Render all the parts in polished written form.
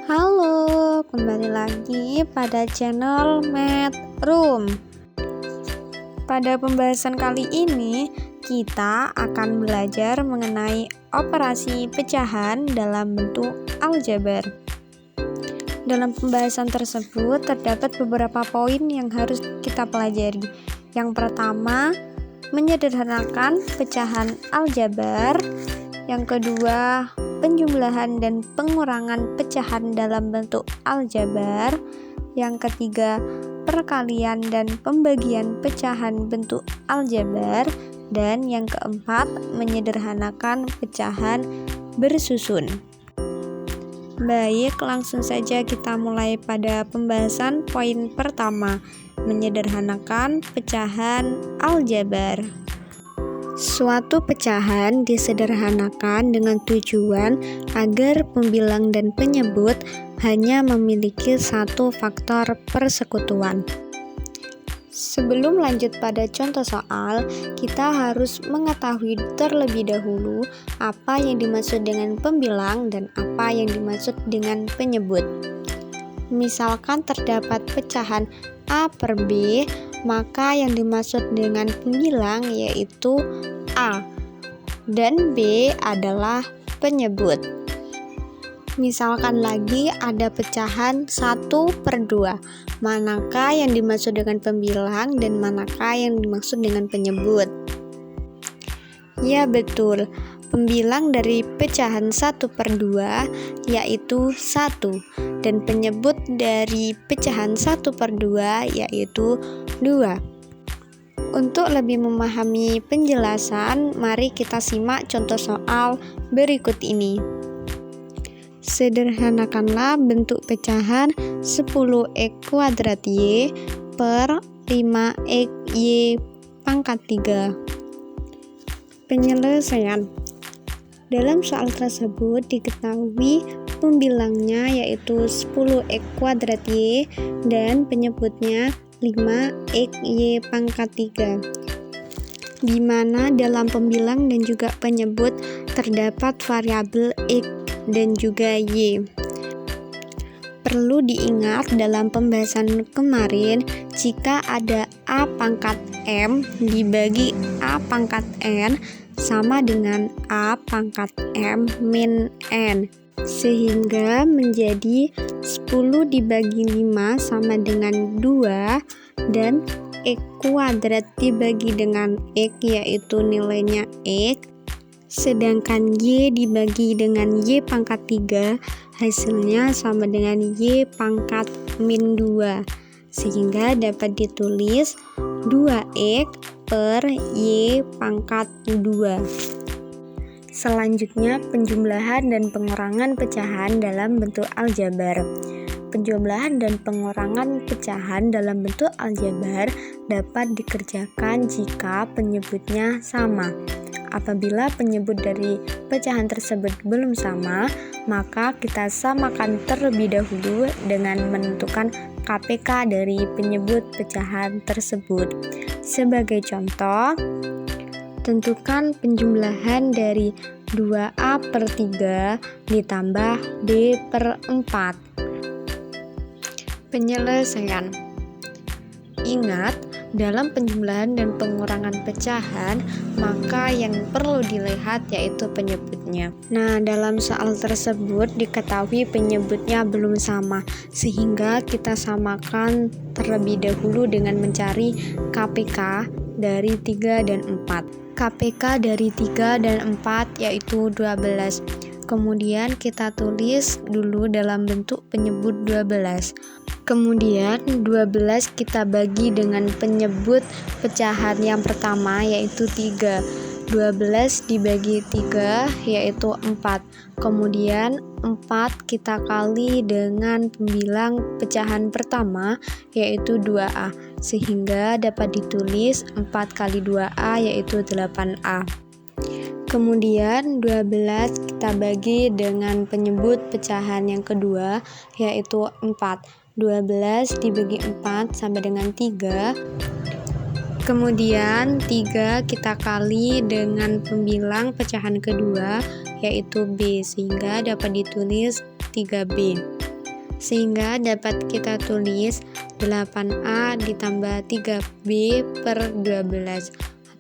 Halo, kembali lagi pada channel Math Room. Pada pembahasan kali ini, kita akan belajar mengenai operasi pecahan dalam bentuk aljabar. Dalam pembahasan tersebut, terdapat beberapa poin yang harus kita pelajari. Yang pertama, menyederhanakan pecahan aljabar. Yang kedua, penjumlahan dan pengurangan pecahan dalam bentuk aljabar. Yang ketiga, perkalian dan pembagian pecahan bentuk aljabar. Dan yang keempat, menyederhanakan pecahan bersusun. Baik, langsung saja kita mulai pada pembahasan poin pertama, menyederhanakan pecahan aljabar. Suatu pecahan disederhanakan dengan tujuan agar pembilang dan penyebut hanya memiliki satu faktor persekutuan. Sebelum lanjut pada contoh soal, kita harus mengetahui terlebih dahulu apa yang dimaksud dengan pembilang dan apa yang dimaksud dengan penyebut. Misalkan terdapat pecahan A per B, maka yang dimaksud dengan pembilang yaitu A dan B adalah penyebut. Misalkan lagi ada pecahan 1 per 2, manakah yang dimaksud dengan pembilang dan manakah yang dimaksud dengan penyebut? Ya betul, pembilang dari pecahan 1 per 2 yaitu 1 dan penyebut dari pecahan 1 per 2 yaitu 2. Untuk lebih memahami penjelasan, mari kita simak contoh soal berikut ini. Sederhanakanlah bentuk pecahan 10x kuadrat Y per 5x Y pangkat 3. Penyelesaian. Dalam soal tersebut diketahui pembilangnya yaitu 10x kuadrat Y dan penyebutnya 5x Y pangkat 3, di mana dalam pembilang dan juga penyebut terdapat variabel X dan juga Y. Perlu diingat dalam pembahasan kemarin, jika ada A pangkat M dibagi A pangkat N sama dengan A pangkat M min N, sehingga menjadi 10 dibagi 5 sama dengan 2 dan X kuadrat dibagi dengan X yaitu nilainya X, sedangkan Y dibagi dengan Y pangkat 3 hasilnya sama dengan Y pangkat min 2, sehingga dapat ditulis 2X per Y pangkat 2. Selanjutnya, penjumlahan dan pengurangan pecahan dalam bentuk aljabar. Penjumlahan dan pengurangan pecahan dalam bentuk aljabar dapat dikerjakan jika penyebutnya sama. Apabila penyebut dari pecahan tersebut belum sama, maka kita samakan terlebih dahulu dengan menentukan KPK dari penyebut pecahan tersebut. Sebagai contoh, tentukan penjumlahan dari 2A per 3 ditambah B per 4. Penyelesaian. Ingat, dalam penjumlahan dan pengurangan pecahan, maka yang perlu dilihat yaitu penyebutnya. Nah, dalam soal tersebut diketahui penyebutnya belum sama, sehingga kita samakan terlebih dahulu dengan mencari KPK dari 3 dan 4. KPK dari 3 dan 4 yaitu 12. Kemudian kita tulis dulu dalam bentuk penyebut 12. Kemudian 12 kita bagi dengan penyebut pecahan yang pertama yaitu 3. 12 dibagi 3 yaitu 4. Kemudian 4 kita kali dengan pembilang pecahan pertama yaitu 2A, sehingga dapat ditulis 4 kali 2A yaitu 8A. Kemudian 12 kita bagi dengan penyebut pecahan yang kedua yaitu 4. 12 dibagi 4 sama dengan 3. Kemudian 3 kita kali dengan pembilang pecahan kedua yaitu B, sehingga dapat ditulis 3B. sehingga dapat kita tulis 8A ditambah 3B per 12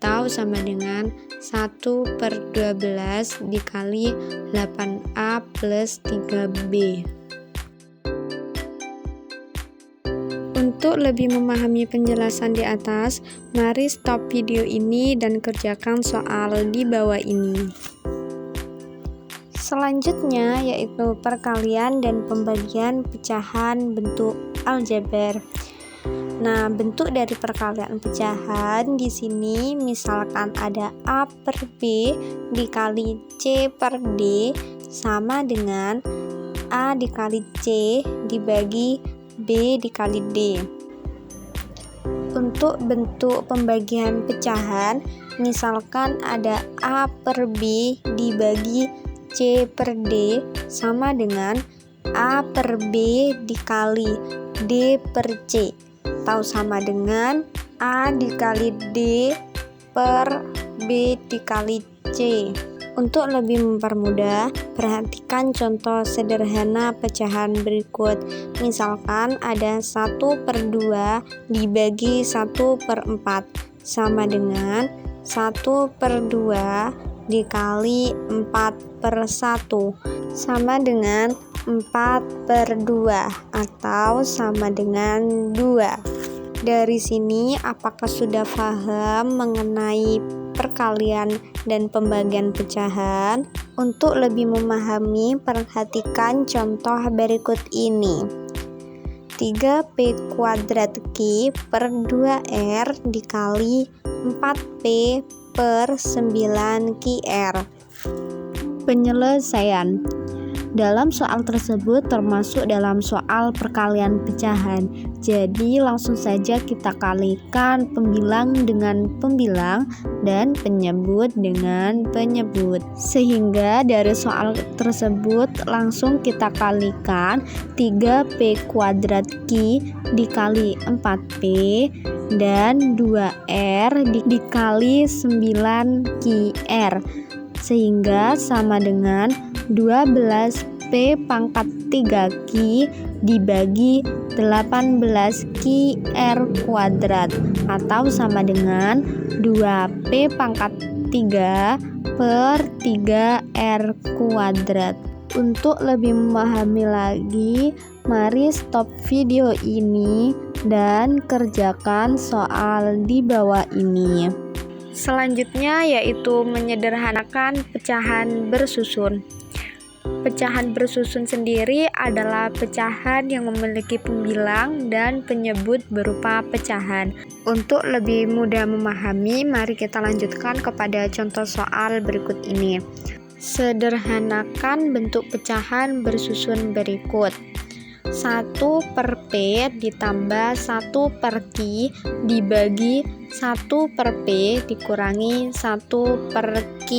atau sama dengan 1/12 dikali 8A plus 3B. Untuk lebih memahami penjelasan di atas, mari stop video ini dan kerjakan soal di bawah ini. Selanjutnya yaitu perkalian dan pembagian pecahan bentuk aljabar. Nah, bentuk dari perkalian pecahan di sini misalkan ada A per B dikali C per D sama dengan A dikali C dibagi B dikali D. Untuk bentuk pembagian pecahan misalkan ada A per B dibagi C per D sama dengan A per B dikali D per C atau sama dengan A dikali D per B dikali C. Untuk lebih mempermudah, perhatikan contoh sederhana pecahan berikut. Misalkan ada 1/2 dibagi 1/4 sama dengan 1/2 dikali 4/1 sama dengan 4/2 atau sama dengan 2. Dari sini apakah sudah paham mengenai perkalian dan pembagian pecahan? Untuk lebih memahami, perhatikan contoh berikut ini. 3P kuadrat Q per 2R dikali 4P per 9QR. Penyelesaian. Dalam soal tersebut termasuk dalam soal perkalian pecahan. Jadi langsung saja kita kalikan pembilang dengan pembilang dan penyebut dengan penyebut. Sehingga dari soal tersebut langsung kita kalikan 3P kuadrat Q dikali 4P dan 2R dikali 9QR. Sehingga sama dengan 12P pangkat 3Q dibagi 18QR kuadrat atau sama dengan 2P pangkat 3 per 3R kuadrat. Untuk lebih memahami lagi, mari stop video ini dan kerjakan soal di bawah ini. Selanjutnya yaitu menyederhanakan pecahan bersusun. Pecahan bersusun sendiri adalah pecahan yang memiliki pembilang dan penyebut berupa pecahan. Untuk lebih mudah memahami, mari kita lanjutkan kepada contoh soal berikut ini. Sederhanakan bentuk pecahan bersusun berikut. 1/P ditambah 1/Q dibagi 1/P dikurangi 1/Q.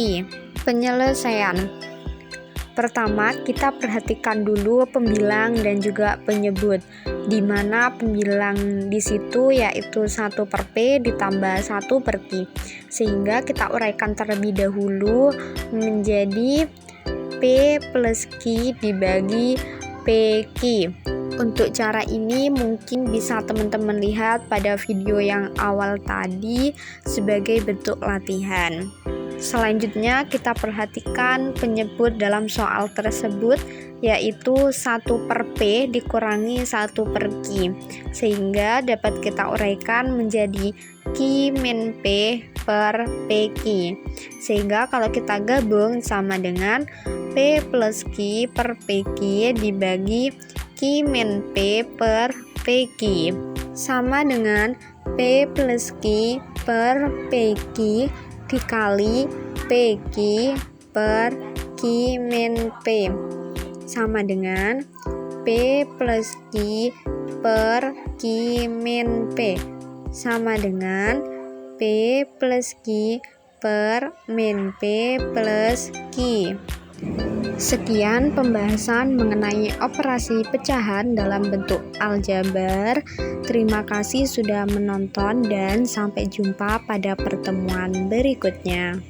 Penyelesaian. Pertama, kita perhatikan dulu pembilang dan juga penyebut, di mana pembilang di situ yaitu 1/P ditambah 1/Q. Sehingga kita uraikan terlebih dahulu menjadi P plus Q dibagi PQ. Untuk cara ini mungkin bisa teman-teman lihat pada video yang awal tadi sebagai bentuk latihan. Selanjutnya kita perhatikan penyebut dalam soal tersebut yaitu 1/P dikurangi 1/Q, sehingga dapat kita uraikan menjadi Q min P per PQ. Sehingga kalau kita gabung sama dengan P plus Q per PQ dibagi Q min P per PQ sama dengan P plus Q per PQ dikali PQ per Q min P sama dengan P plus Q per Q min P sama dengan P plus Q per min P plus Q. Sekian pembahasan mengenai operasi pecahan dalam bentuk aljabar. Terima kasih sudah menonton dan sampai jumpa pada pertemuan berikutnya.